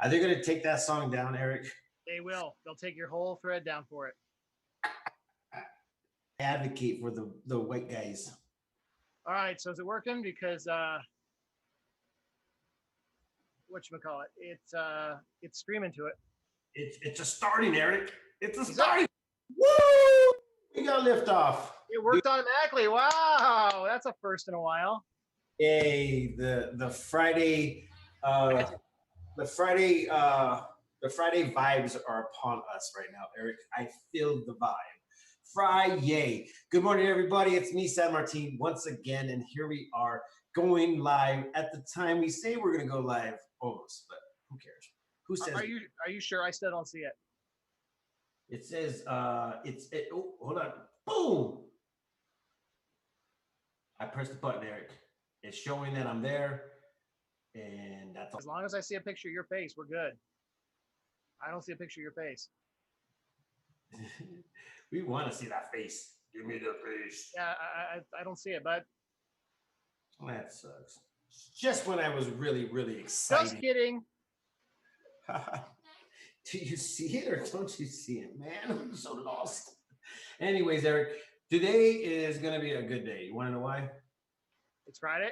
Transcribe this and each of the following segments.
Are they going to take that song down, Eric? They will. They'll take your whole thread down for it. Advocate for the white guys. All right, so is it working? Because whatchamacallit, it's streaming to it. It's a starting, Eric. It's a Is starting. Woo! We got lift off. It worked automatically. Wow, that's a first in a while. Yay! The Friday the Friday vibes are upon us right now, Eric. I feel the vibe. Friday. Good morning, everybody. It's me, San Martin, once again, and here we are going live at the time we say we're going to go live, almost, but who cares? Who says? Are you sure? I still don't see it. It says oh, hold on. Boom! I pressed the button, Eric. It's showing that I'm there, and that's all. As long as I see a picture of your face, we're good. I don't see a picture of your face. We want to see that face. Give me the face. Yeah, I don't see it, but that sucks. Just when I was really, really excited. Just kidding. Do you see it or don't you see it, man? I'm so lost. Anyways, Eric, today is going to be a good day. You want to know why? It's Friday?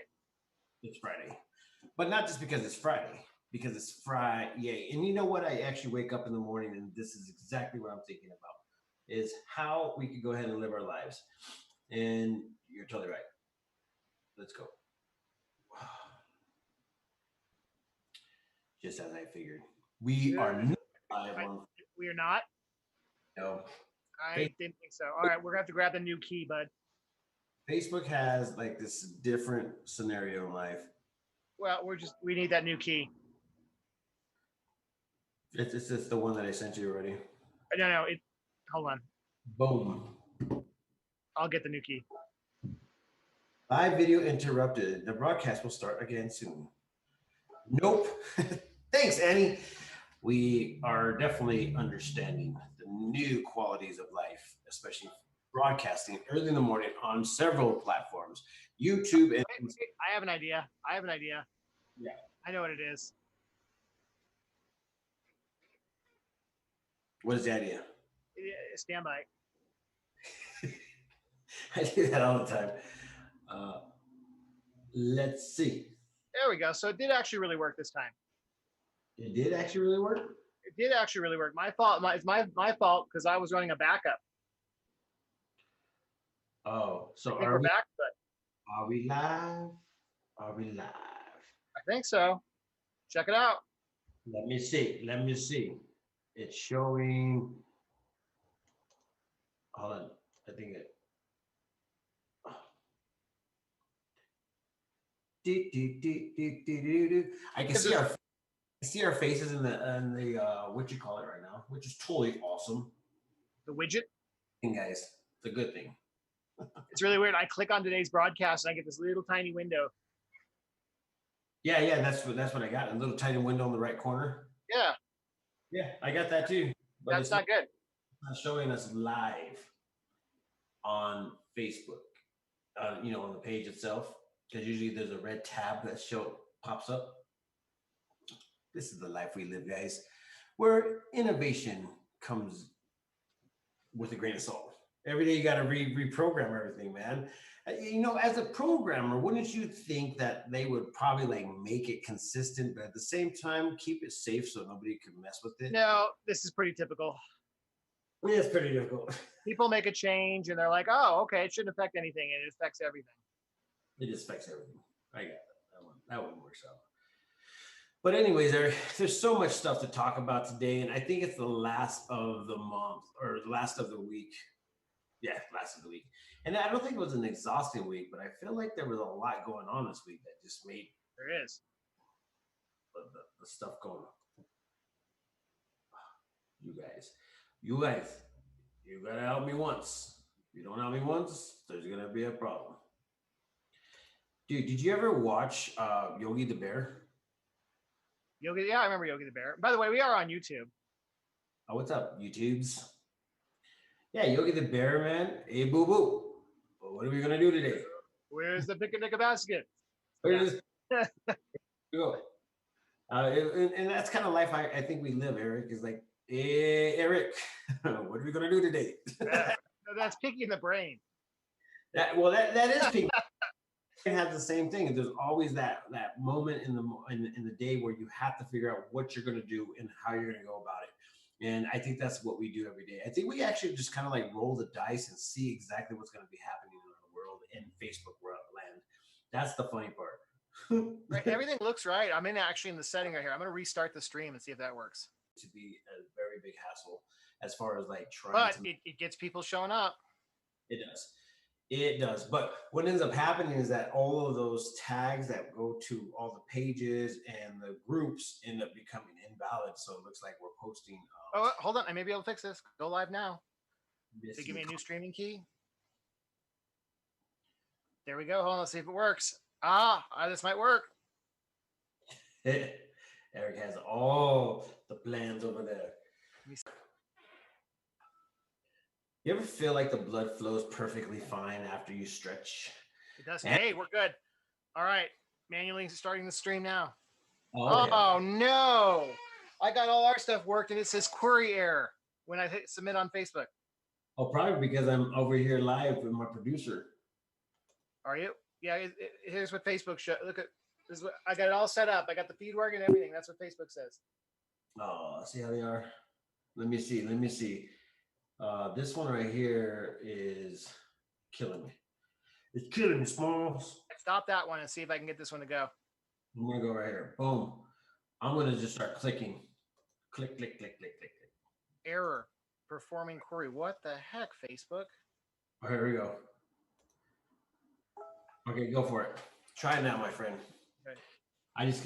It's Friday. But not just because it's Friday, because it's Friday. And you know what? I actually wake up in the morning and this is exactly what I'm thinking about, is how we could go ahead and live our lives. And you're totally right. Let's go. Just as I figured. We are not live on. We are not? No. I didn't think so. All right, we're going to have to grab the new key, bud. Facebook has like this different scenario in life. Well, we need that new key. It's just the one that I sent you already. No, hold on. Boom. I'll get the new key. Live video interrupted. The broadcast will start again soon. Nope. Thanks, Annie. We are definitely understanding the new qualities of life, especially broadcasting early in the morning on several platforms. YouTube and I have an idea. Yeah. I know what it is. What is the idea? Stand by. I do that all the time. Let's see. There we go. So it did actually really work this time. It did actually really work? It did actually really work. My fault. It's my fault because I was running a backup. Oh, so I think we're back, but are we live? Are we live? I think so. Check it out. Let me see. It's showing. Hold on. I think it. I can see our faces in the what you call it right now, which is totally awesome. The widget. And guys, it's a good thing. It's really weird. I click on today's broadcast and I get this little tiny window. Yeah, that's what I got. A little tiny window in the right corner. Yeah, I got that too. But that's not good. It's not showing us live on Facebook. On the page itself, because usually there's a red tab that pops up. This is the life we live, guys, where innovation comes with a grain of salt. Every day you got to reprogram everything, man. As a programmer, wouldn't you think that they would probably like make it consistent, but at the same time keep it safe so nobody could mess with it? No, this is pretty typical. Yeah, it's pretty difficult. People make a change and they're like, oh, okay, it shouldn't affect anything, and it affects everything. It just affects everything. I got that one works out. But anyways, there's so much stuff to talk about today, and I think it's the last of the month or the last of the week. Yeah, last of the week. And I don't think it was an exhausting week, but I feel like there was a lot going on this week that just made there is the stuff going. You guys, you gotta help me once. If you don't help me once, there's gonna be a problem. Dude, did you ever watch Yogi the Bear? Yogi, yeah, I remember Yogi the Bear. By the way, we are on YouTube. Oh, what's up, YouTubes? Yeah, Yogi the Bear, man. Hey, boo boo. What are we gonna do today? Where's the picnic basket? Where is? Go. And that's kind of life I think we live, Eric. Is like, hey, Eric, what are we gonna do today? Yeah, that's picking the brain. That is people have the same thing. There's always that moment in the day where you have to figure out what you're gonna do and how you're gonna go about it. And I think that's what we do every day. I think we actually just kind of like roll the dice and see exactly what's going to be happening in our world in Facebook world land. That's the funny part. Right, everything looks right. I'm actually in the setting right here. I'm going to restart the stream and see if that works. To be a very big hassle as far as like trying but to. It gets people showing up. It does. It does. But what ends up happening is that all of those tags that go to all the pages and the groups end up becoming invalid. So it looks like we're posting. Oh, hold on. I may be able to fix this. Go live now. They give me a new streaming key. There we go. Hold on. Let's see if it works. This might work. Eric has all the plans over there. You ever feel like the blood flows perfectly fine after you stretch? It does. Hey, we're good. All right. Manually starting the stream now. Okay. Oh, no. I got all our stuff worked and it says query error when I hit submit on Facebook. Oh, probably because I'm over here live with my producer. Are you? Yeah, here's what Facebook shows. Look at this. I got it all set up. I got the feed working and everything. That's what Facebook says. Oh, see how they are? Let me see. This one right here is killing me. It's killing me, Smalls. Stop that one and see if I can get this one to go. I'm going to go right here. Boom. I'm going to just start clicking. Click, click, click, click, click. Error. Performing query. What the heck, Facebook? Oh, here we go. Okay, go for it. Try it now, my friend. Okay.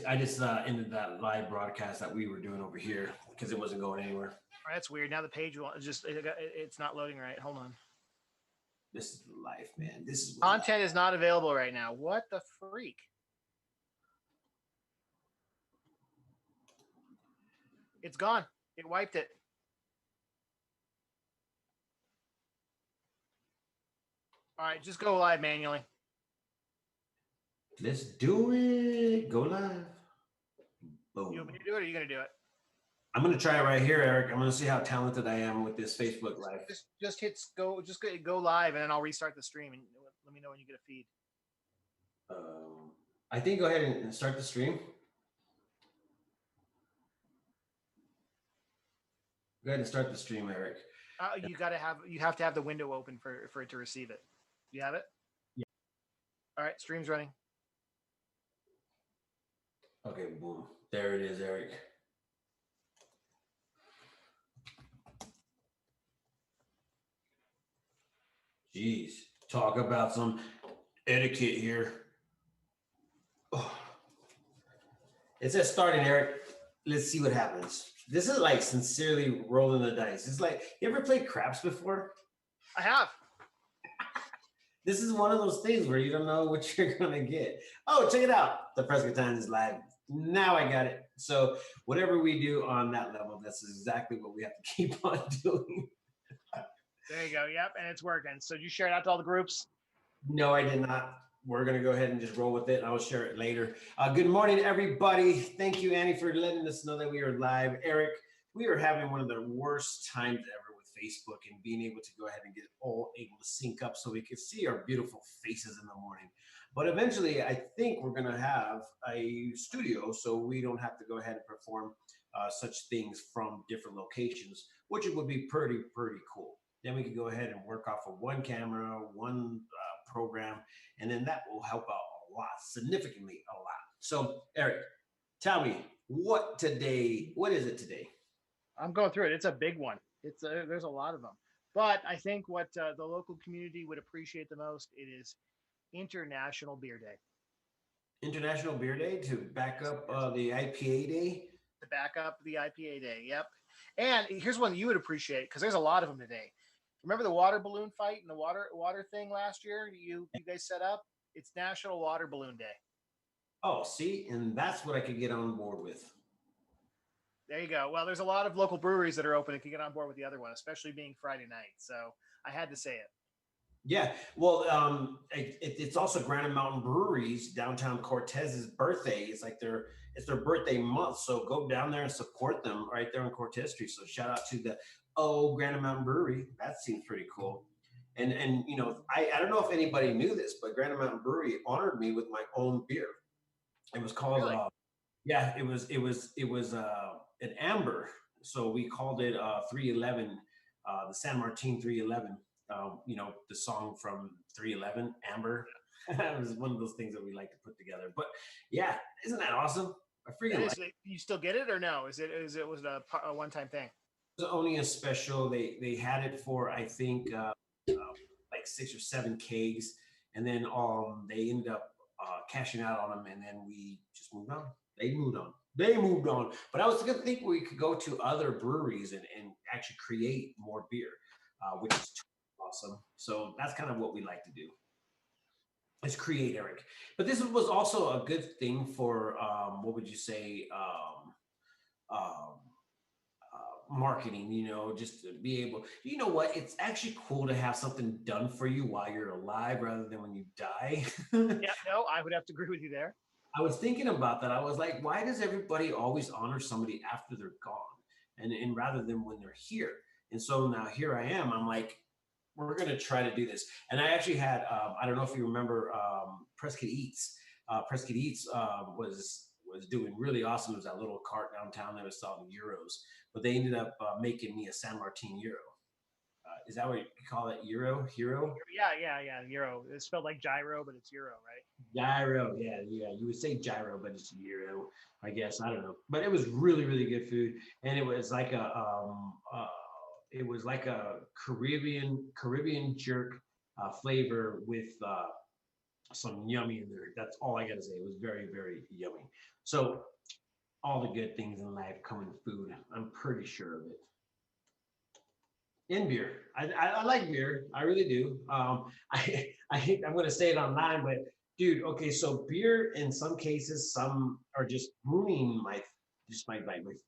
I just ended that live broadcast that we were doing over here because it wasn't going anywhere. All right, that's weird. Now the page will it's not loading right. Hold on. This is life, man. This is content is not available right now. What the freak? It's gone. It wiped it. All right, just go live manually. Let's do it. Go live. Boom. You want me to do it, or are you going to do it? I'm going to try it right here, Eric. I'm going to see how talented I am with this Facebook live. Just hit go. Just go live, and then I'll restart the stream, and let me know when you get a feed. I think go ahead and start the stream. Go ahead and start the stream, Eric. You have to have the window open for it to receive it. You have it? Yeah. All right, stream's running. Okay, boom. There it is, Eric. Jeez, talk about some etiquette here. Oh. It says starting, Eric. Let's see what happens. This is like sincerely rolling the dice. It's like, you ever played craps before? I have. This is one of those things where you don't know what you're going to get. Oh, check it out. The Prescott Times is live. Now I got it. So whatever we do on that level, that's exactly what we have to keep on doing. There you go. Yep, and it's working. So did you share it out to all the groups? No, I did not. We're going to go ahead and just roll with it. I'll share it later. Good morning, everybody. Thank you, Annie, for letting us know that we are live. Eric, we are having one of the worst times ever with Facebook and being able to go ahead and get all able to sync up so we can see our beautiful faces in the morning. But eventually, I think we're going to have a studio so we don't have to go ahead and perform such things from different locations, which would be pretty cool. Then we can go ahead and work off of one camera, one program, and then that will help out a lot, significantly a lot. So, Eric, tell me, what is it today? I'm going through it. It's a big one. There's a lot of them. But I think what the local community would appreciate the most, it is International Beer Day. International Beer Day to back up the IPA Day? To back up the IPA Day, yep. And here's one you would appreciate, because there's a lot of them today. Remember the water balloon fight and the water thing last year you guys set up? It's National Water Balloon Day. Oh, see? And that's what I could get on board with. There you go. Well, there's a lot of local breweries that are open and can get on board with the other one, especially being Friday night. So I had to say it. Yeah, well, it's also Granite Mountain Brewery's downtown Cortez's birthday. It's their birthday month, so go down there and support them right there on Cortez Street. So shout out to the Granite Mountain Brewery. That seems pretty cool. And I don't know if anybody knew this, but Granite Mountain Brewery honored me with my own beer. It was called Really? yeah, it was an amber, so we called it 311, the San Martin 311. The song from 311, Amber. It was one of those things that we like to put together. But yeah, isn't that awesome? I That freaking like is. You still get it or no? Is it was it a one time thing? it. It was only a special. They had it for I think like 6 or 7 kegs, and then they ended up cashing out on them, and then we just moved on. They moved on. They moved on. But I was gonna think we could go to other breweries and actually create more beer, which is awesome. So that's kind of what we like to do. Is create, Eric. But this was also a good thing for what would you say? Um, Marketing, just to be able, what? It's actually cool to have something done for you while you're alive rather than when you die. Yeah, no, I would have to agree with you there. I was thinking about that. I was like, why does everybody always honor somebody after they're gone? And rather than when they're here. And so now here I am. I'm like, we're going to try to do this. And I actually had, I don't know if you remember Prescott Eats. Prescott Eats was doing really awesome. It was that little cart downtown that was selling euros, but they ended up making me a San Martin euro. Is that what you call it? Euro? Hero? Yeah. Euro. It's spelled like gyro, but it's euro, right? Gyro, yeah, yeah. You would say gyro, but it's gyro, I guess. I don't know, but it was really, really good food, and it was like a Caribbean jerk flavor with some yummy in there. That's all I gotta say. It was very, very yummy. So all the good things in life come in food. I'm pretty sure of it. In beer. I like beer. I really do. I'm going to say it online, but dude, okay, so beer in some cases, some are just ruining my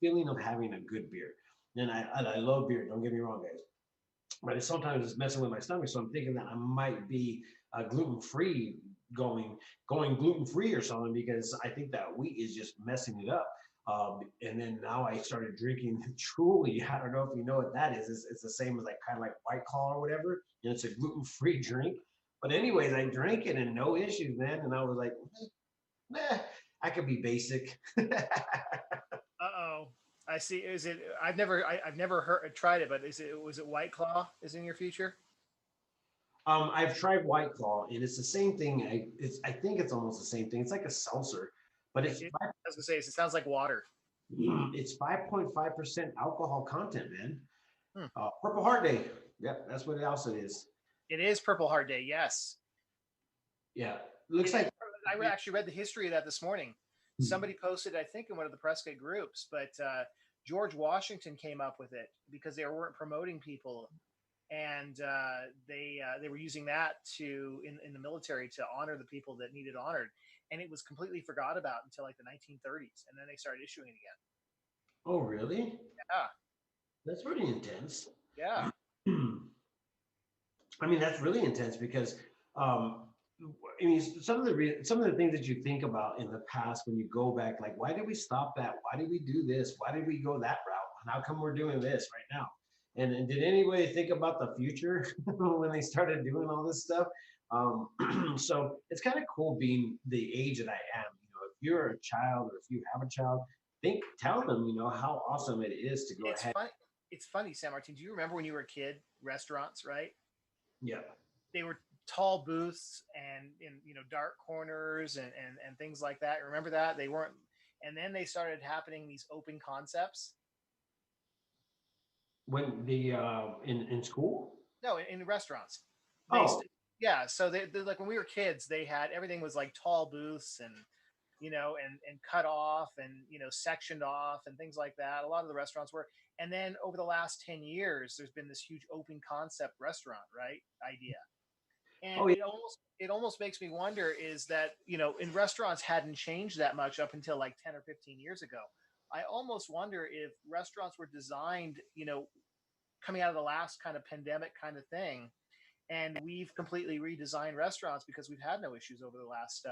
feeling of having a good beer. And I love beer. Don't get me wrong, guys. But sometimes it's messing with my stomach, so I'm thinking that I might be gluten free going gluten free or something because I think that wheat is just messing it up. And then now I started drinking Truly. I don't know if you know what that is. It's the same as like kind of like White Claw or whatever, and it's a gluten free drink. But anyways, I drank it and no issues, man. And I was like, nah, I could be basic. Uh-oh. I see. Is it? I've never tried it, but was it White Claw is in your future? I've tried White Claw, and it's the same thing. I think it's almost the same thing. It's like a seltzer, but I was gonna say it sounds like water. it's 5.5% alcohol content, man. Hmm. Purple Heart Day. Yep, that's what else it is. It is Purple Heart Day. Yes. Yeah, looks like. I actually read the history of that this morning. Somebody posted, I think, in one of the Prescott groups, but George Washington came up with it because they weren't promoting people, and they were using that in the military to honor the people that needed honored, and it was completely forgot about until like the 1930s, and then they started issuing it again. Oh, really? Yeah, That's pretty intense. yeah. I mean, that's really intense because um, I mean, some of the things that you think about in the past when you go back, like, why did we stop that? Why did we do this? Why did we go that route? And how come we're doing this right now? And did anybody think about the future when they started doing all this stuff? So it's kind of cool being the age that I am. If you're a child or if you have a child, tell them, how awesome it is to go It's ahead. funny. It's funny, San Martin. Do you remember when you were a kid? Restaurants, right? Yeah. They were tall booths and in dark corners and things like that. Remember that they weren't, and then they started happening these open concepts. When the in school? No, in restaurants, they Oh, yeah. So they like when we were kids, they had everything was like tall booths and and cut off and sectioned off and things like that. A lot of the restaurants were, and then over the last 10 years, there's been this huge open concept restaurant right idea. And oh yeah. it almost makes me wonder is that in restaurants hadn't changed that much up until like 10 or 15 years ago. I almost wonder if restaurants were designed coming out of the last kind of pandemic kind of thing, and we've completely redesigned restaurants because we've had no issues over the last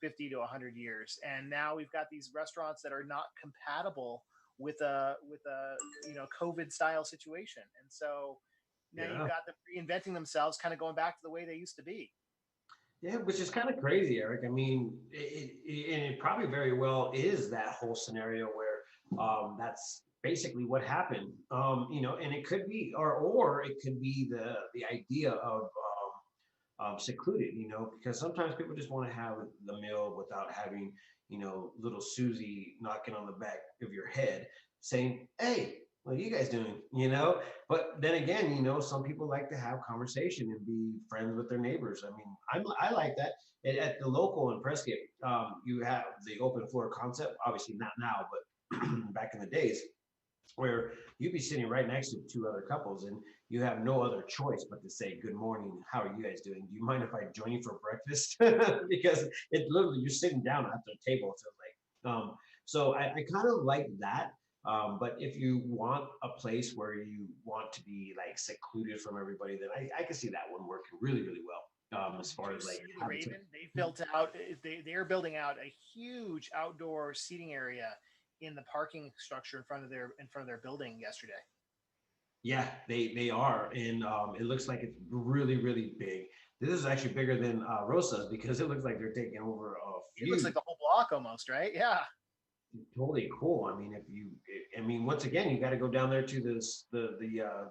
50 to 100 years, and now we've got these restaurants that are not compatible with a COVID style situation, and so now you've Yeah. got them reinventing themselves, kind of going back to the way they used to be. Yeah, which is kind of crazy, Eric. I mean, and it probably very well is that whole scenario where that's basically what happened. And it could be, or it could be the idea of secluded, because sometimes people just want to have the meal without having, little Susie knocking on the back of your head saying, "Hey, what are you guys doing?" But then again, some people like to have conversation and be friends with their neighbors. I mean, I like that. At the local in Prescott, you have the open floor concept. Obviously, not now, but back in the days, where you'd be sitting right next to two other couples and you have no other choice but to say, "Good morning, how are you guys doing? Do you mind if I join you for breakfast?" Because it literally, you're sitting down at the table. So I kind of like that. But if you want a place where you want to be like secluded from everybody, then I can see that one working really, really well. As Did far you as like see the having to, Raven? They built out. They're building out a huge outdoor seating area in the parking structure in front of their building yesterday. yeah, they are, and it looks like it's really, really big. This is actually bigger than Rosa's because it looks like they're taking over a It looks few. like the whole block almost, right? Yeah. Totally cool. I mean, I mean, once again, you got to go down there to the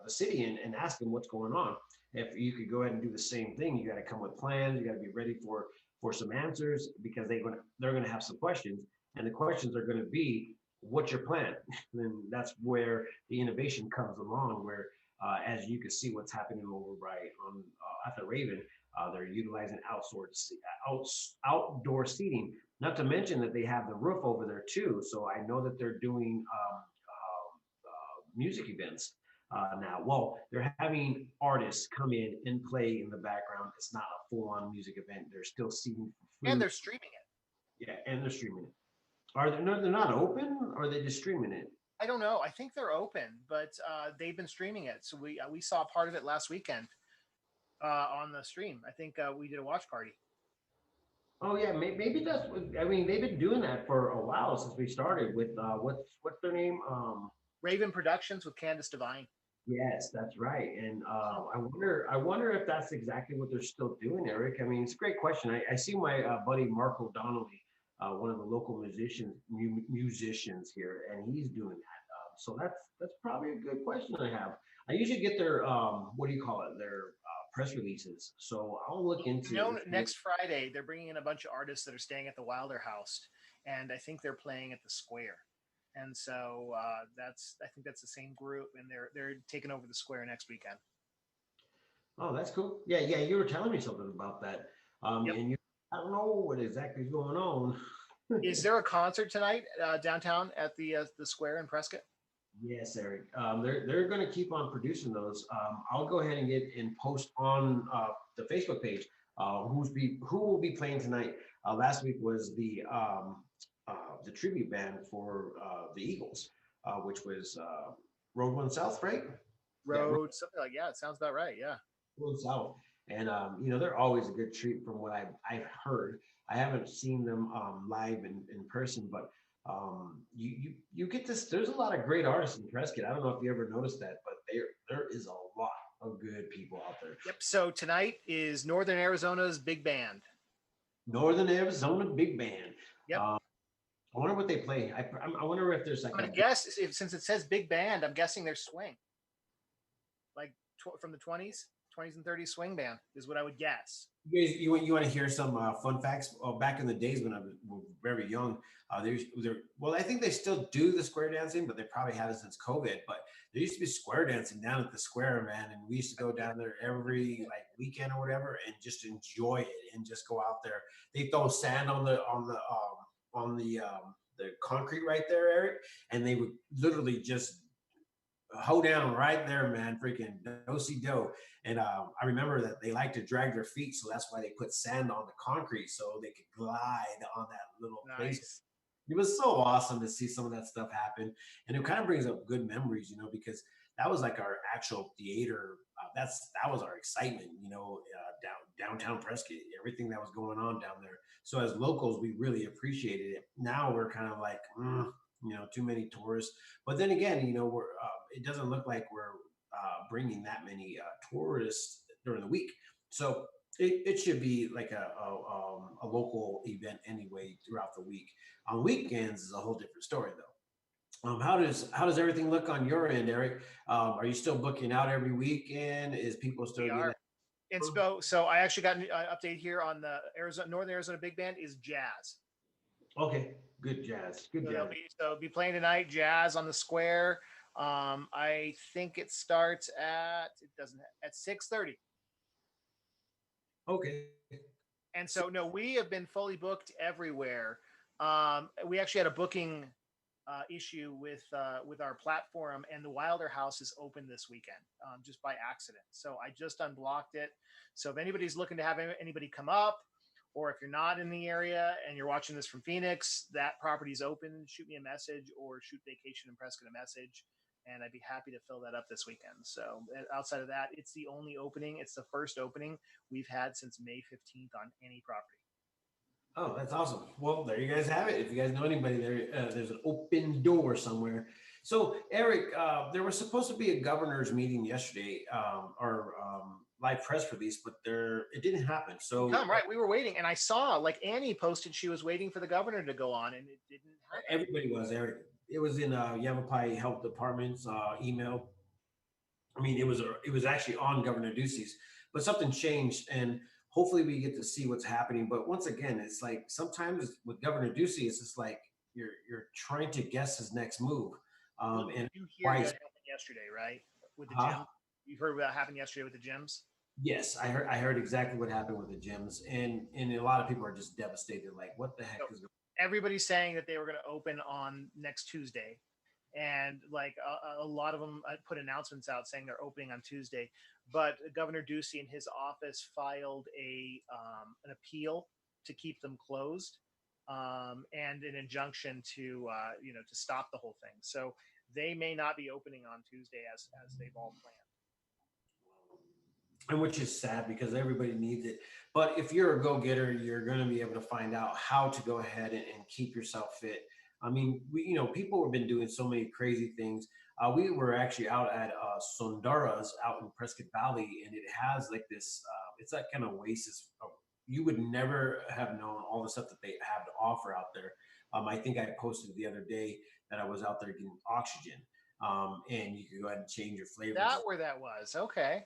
city and ask them what's going on. If you could go ahead and do the same thing, you got to come with plans. You got to be ready for some answers because they're gonna have some questions, and the questions are going to be, "What's your plan?" And that's where the innovation comes along. Where as you can see, what's happening over right on at the Raven, they're utilizing outdoor seating, not to mention that they have the roof over there too. So I know that they're doing music events now. Well, they're having artists come in and play in the background. It's not a full-on music event. They're still seating for And food. they're streaming it. Yeah, and they're streaming it. Are they? No, they're not open. Or are they just streaming it? I don't know. I think they're open, but they've been streaming it. So we saw part of it last weekend on the stream. I think we did a watch party. Oh yeah, maybe that's what I mean. They've been doing that for a while since we started with what's their name? Raven Productions with Candace Devine. Yes, that's right. And I wonder if that's exactly what they're still doing, Eric. I mean, it's a great question. I see my buddy Mark O'Donnelly, one of the local musicians here, and he's doing that. So that's probably a good question I have. I usually get their what do you call it? Their press releases. So I'll look into if they. Next Friday they're bringing in a bunch of artists that are staying at the Wilder House, and I think they're playing at the Square. And so I think that's the same group, and they're taking over the Square next weekend. Oh, that's cool. Yeah, yeah. You were telling me something about that. Yep. And I don't know what exactly is going on. Is there a concert tonight downtown at the Square in Prescott? Yes, Eric. They're going to keep on producing those. I'll go ahead and get in post on the Facebook page. Who will be playing tonight? Last week was the tribute band for the Eagles, which was Road One South, right? Yeah, Road, something like, yeah, it sounds about right. Yeah. Road South, and they're always a good treat from what I've heard. I haven't seen them live in person, but you get this. There's a lot of great artists in Prescott. I don't know if you ever noticed that, but there is a lot of good people out there. Yep. So tonight is Northern Arizona's big band. Northern Arizona Big Band. Yep. I wonder what they play. I wonder if there's like I'm gonna guess if since it says big band, I'm guessing there's swing, like from the 20s and 30s swing band is what I would guess. You want to hear some fun facts? Back in the days when I was very young, well, I think they still do the square dancing, but they probably haven't since COVID. But there used to be square dancing down at the square, man, and we used to go down there every like weekend or whatever, and just enjoy it and just go out there. They throw sand on the concrete right there, Eric, and they would literally just hoe down right there, man, freaking do. And I remember that they like to drag their feet, so that's why they put sand on the concrete so they could glide on that little place. Nice. It was so awesome to see some of that stuff happen, and it kind of brings up good memories, because that was like our actual theater. That was our excitement, downtown Prescott, everything that was going on down there. So as locals, we really appreciated it. Now we're kind of like, too many tourists. But then again, it doesn't look like we're bringing that many tourists during the week. So it should be like a local event anyway throughout the week. On weekends is a whole different story though. How does everything look on your end, Eric? Are you still booking out every weekend? Is people still We getting are. that? And so I actually got an update here on the Northern Arizona Big Band is jazz. Okay, good jazz, good So jazz. they'll be playing tonight, jazz on the square. I think it starts at 6:30. Okay, And so no, we have been fully booked everywhere. We actually had a booking issue with our platform, and the Wilder House is open this weekend, just by accident. So I just unblocked it. So if anybody's looking to have anybody come up, or if you're not in the area and you're watching this from Phoenix, that property's open. Shoot me a message or shoot Vacation in Prescott a message, and I'd be happy to fill that up this weekend. So outside of that, it's the only opening. It's the first opening we've had since May 15th on any property. oh, that's awesome. Well, there you guys have it. If you guys know anybody there, there's an open door somewhere. So, Eric, there was supposed to be a governor's meeting yesterday, or live press release, but it didn't happen. So, Come right, we were waiting, and I saw like Annie posted she was waiting for the governor to go on, and it didn't happen. everybody was, Eric. It was in Yavapai Health Department's email. I mean, it was actually on Governor Ducey's, but something changed, and hopefully we get to see what's happening. But once again, it's like sometimes with Governor Ducey, it's just like you're trying to guess his next move. And You hear why? what happened yesterday, right? With the gym, you heard what happened yesterday with the gyms. Yes, I heard exactly what happened with the gyms, and a lot of people are just devastated. Like, what the heck So is going? everybody's saying that they were going to open on next Tuesday, and like a lot of them put announcements out saying they're opening on Tuesday. But Governor Ducey and his office filed an appeal to keep them closed, and an injunction to to stop the whole thing. So they may not be opening on Tuesday as they've all planned. And which is sad because everybody needs it. But if you're a go-getter, you're going to be able to find out how to go ahead and keep yourself fit. I mean, people have been doing so many crazy things. We were actually out at Sondara's out in Prescott Valley, and it has like this. It's like an oasis. You would never have known all the stuff that they have to offer out there. I think I posted the other day that I was out there getting oxygen, and you could go ahead and change your flavors. That where that was. Okay.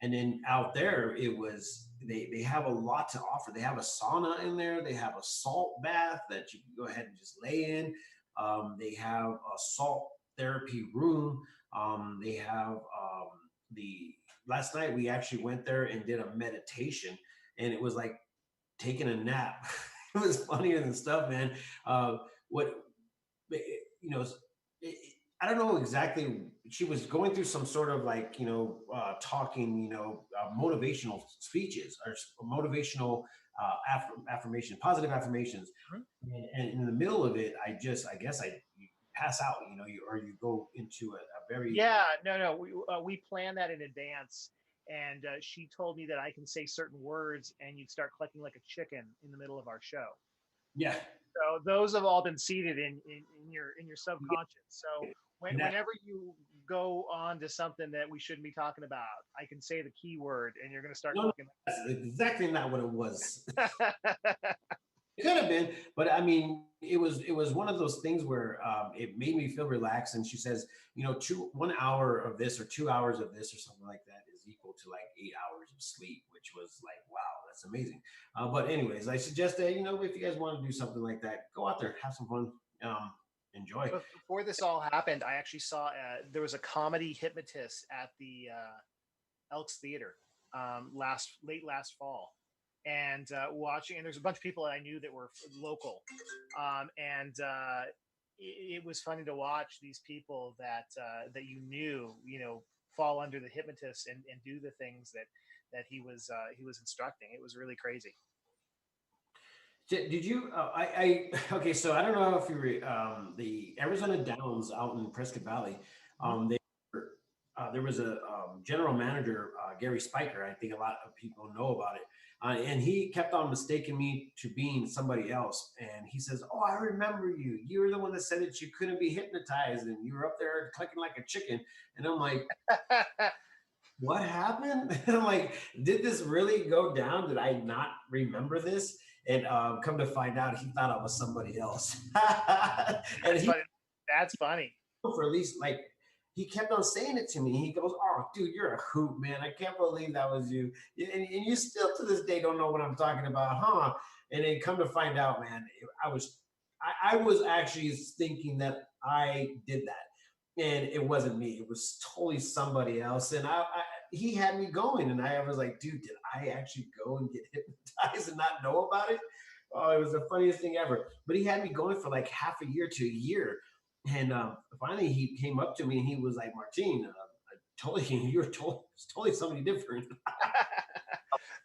And then out there, it was they have a lot to offer. They have a sauna in there. They have a salt bath that you can go ahead and just lay in. They have a salt therapy room. They have the last night we actually went there and did a meditation, and it was like taking a nap. It was funnier than stuff, man. What you know, it, I don't know exactly. She was going through some sort of like talking, motivational speeches or motivational affirmation, positive affirmations, and in the middle of it, I guess you pass out, or you go into a very no we plan that in advance, and she told me that I can say certain words and you'd start clucking like a chicken in the middle of our show. yeah. So those have all been seeded in your subconscious. So whenever you go on to something that we shouldn't be talking about, I can say the keyword and you're going to start No, that's exactly not what it was. clucking. It could have been, but I mean, it was one of those things where it made me feel relaxed. And she says, 1 hour of this or 2 hours of this or something like that is equal to like 8 hours of sleep, which was like, wow, that's amazing. But anyways, I suggest that if you guys want to do something like that, go out there, have some fun, enjoy. Before this all happened, I actually saw there was a comedy hypnotist at the Elks Theater late last fall, and watching. And there's a bunch of people that I knew that were local, and it was funny to watch these people that you knew, fall under the hypnotist and do the things that he was instructing. It was really crazy. Did you? Okay. So I don't know if you were the Arizona Downs out in Prescott Valley. They there was a general manager, Gary Spiker. I think a lot of people know about it. And he kept on mistaking me to being somebody else. And he says, "Oh, I remember you. You were the one that said that you couldn't be hypnotized, and you were up there clucking like a chicken." And I'm like, "What happened?" And I'm like, "Did this really go down? Did I not remember this?" And come to find out, he thought I was somebody else. And That's he funny. That's funny. for at least like he kept on saying it to me. He goes, "Oh, dude, you're a hoot, man. I can't believe that was you. And you still to this day don't know what I'm talking about, huh?" And then come to find out, man, I was actually thinking that I did that, and it wasn't me. It was totally somebody else. And he had me going, and I was like, "Dude, did I actually go and get hypnotized and not know about it?" Oh, it was the funniest thing ever. But he had me going for like half a year to a year. And finally, he came up to me and he was like, "Martin, I told you you're totally somebody different."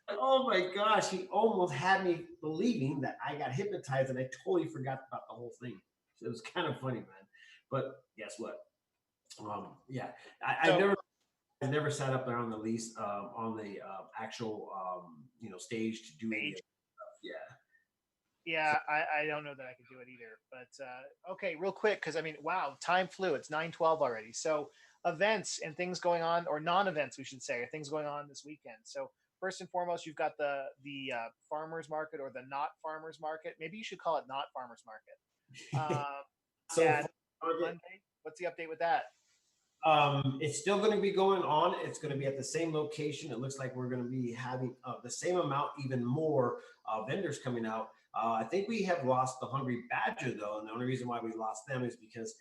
Oh my gosh, he almost had me believing that I got hypnotized and I totally forgot about the whole thing. So it was kind of funny, man. But guess what? Yeah, I, I So never I never sat up there on the lease on the actual stage to do any of stage. that stuff. Yeah. So Yeah, I don't know that I could do it either. But okay, real quick, because I mean, wow, time flew. It's 9:12 already. So events and things going on, or non-events, we should say, or things going on this weekend. So first and foremost, you've got the farmers market or the not farmers market. Maybe you should call it not farmers market. Uh, so yeah, far, Target, Monday. What's the update with that? it's still going to be going on. It's going to be at the same location. It looks like we're going to be having the same amount, even more vendors coming out. I think we have lost the Hungry Badger though, and the only reason why we lost them is because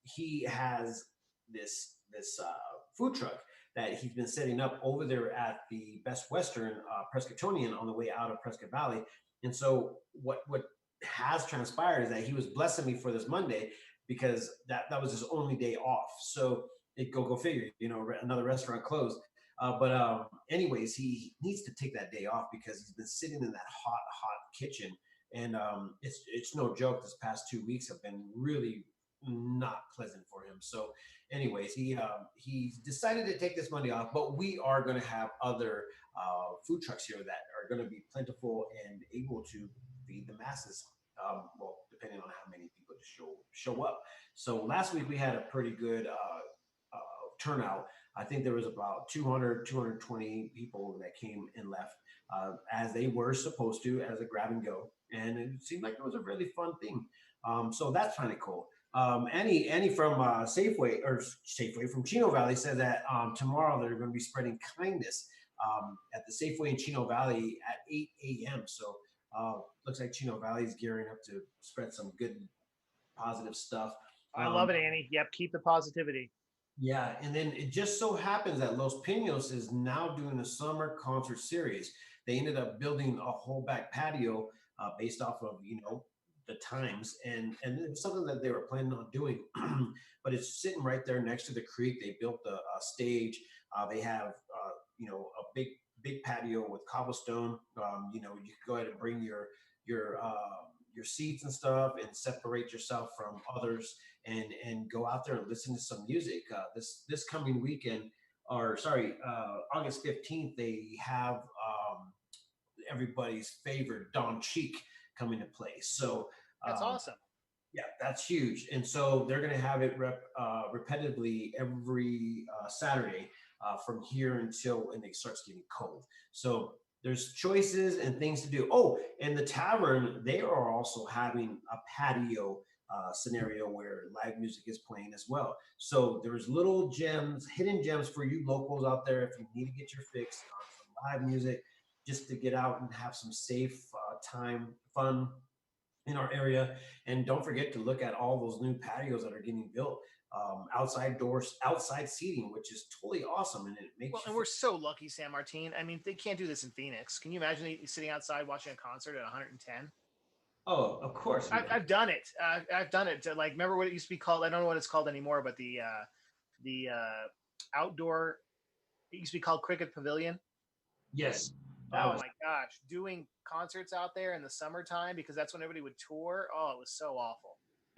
he has this food truck that he's been setting up over there at the Best Western Prescottonian on the way out of Prescott Valley. And so what has transpired is that he was blessing me for this Monday because that was his only day off. So it go figure, another restaurant closed. But anyways, he needs to take that day off because he's been sitting in that hot kitchen, and it's no joke. This past 2 weeks have been really not pleasant for him. So, anyways, he decided to take this Monday off, but we are going to have other food trucks here that are going to be plentiful and able to feed the masses. Well, depending on how many people to show up. So last week we had a pretty good turnout. I think there was about 200, 220 people that came and left as they were supposed to as a grab and go. And it seemed like it was a really fun thing. So that's kind of cool. Annie from Safeway from Chino Valley said that tomorrow they're going to be spreading kindness at the Safeway in Chino Valley at 8 a.m. So looks like Chino Valley is gearing up to spread some good, positive stuff. I love it, Annie. Yep, keep the positivity. Yeah, and then it just so happens that Los Pinos is now doing a summer concert series. They ended up building a whole back patio based off of the times, and it was something that they were planning on doing, but it's sitting right there next to the creek. They built a stage. They have a big patio with cobblestone. You can go ahead and bring your seats and stuff and separate yourself from others and go out there and listen to some music. This coming weekend, or sorry, August 15th, they have everybody's favorite Don Cheek coming to play. So That's um, awesome. yeah, that's huge. And so they're going to have it repetitively every Saturday from here until when it starts getting cold. So there's choices and things to do. Oh, and the tavern, they are also having a patio scenario where live music is playing as well. So there's little gems, hidden gems for you locals out there if you need to get your fix on some live music, just to get out and have some safe time, fun in our area. And don't forget to look at all those new patios that are getting built. Outside doors, outside seating, which is totally awesome, and it makes Well, you and feel. we're so lucky, San Martin. I mean, they can't do this in Phoenix. Can you imagine sitting outside watching a concert at 110? Oh, of course we I've can. done it. I've done it. Like, remember what it used to be called? I don't know what it's called anymore, but the outdoor. It used to be called Cricket Pavilion. Yes, that Oh was. my gosh, doing concerts out there in the summertime because that's when everybody would tour. Oh, it was so awful.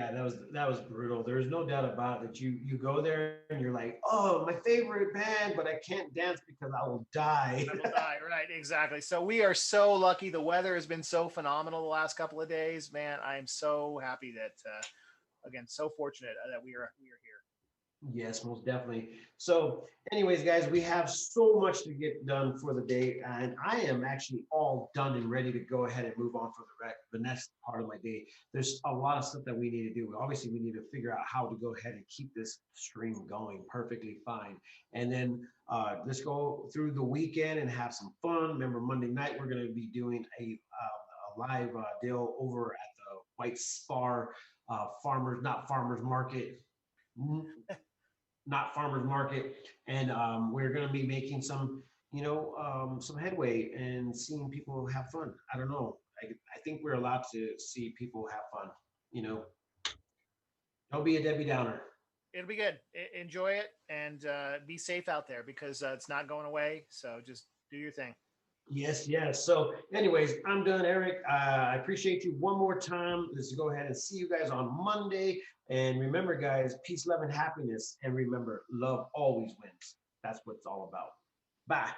that was brutal. There's no doubt about it that you go there and you're like, oh, my favorite band, but I can't dance because I will die. I will die. Right. Exactly. So we are so lucky. The weather has been so phenomenal the last couple of days, man. I am so happy that, again, so fortunate that we are here. Yes, most definitely. So, anyways, guys, we have so much to get done for the day, and I am actually all done and ready to go ahead and move on for the next part of my day. There's a lot of stuff that we need to do. Obviously, we need to figure out how to go ahead and keep this stream going perfectly fine, and then let's go through the weekend and have some fun. Remember, Monday night we're going to be doing a live deal over at the White Spar not farmers market, not farmers market, and we're going to be making some some headway and seeing people have fun. I don't know, I think we're allowed to see people have fun, you know don't be a Debbie Downer. It'll be good. Enjoy it and be safe out there because it's not going away. So just do your thing. Yes, yes. So, anyways, I'm done, Eric. I appreciate you one more time. Let's go ahead and see you guys on Monday. And remember, guys, peace, love, and happiness. And remember, love always wins. That's what it's all about. Bye.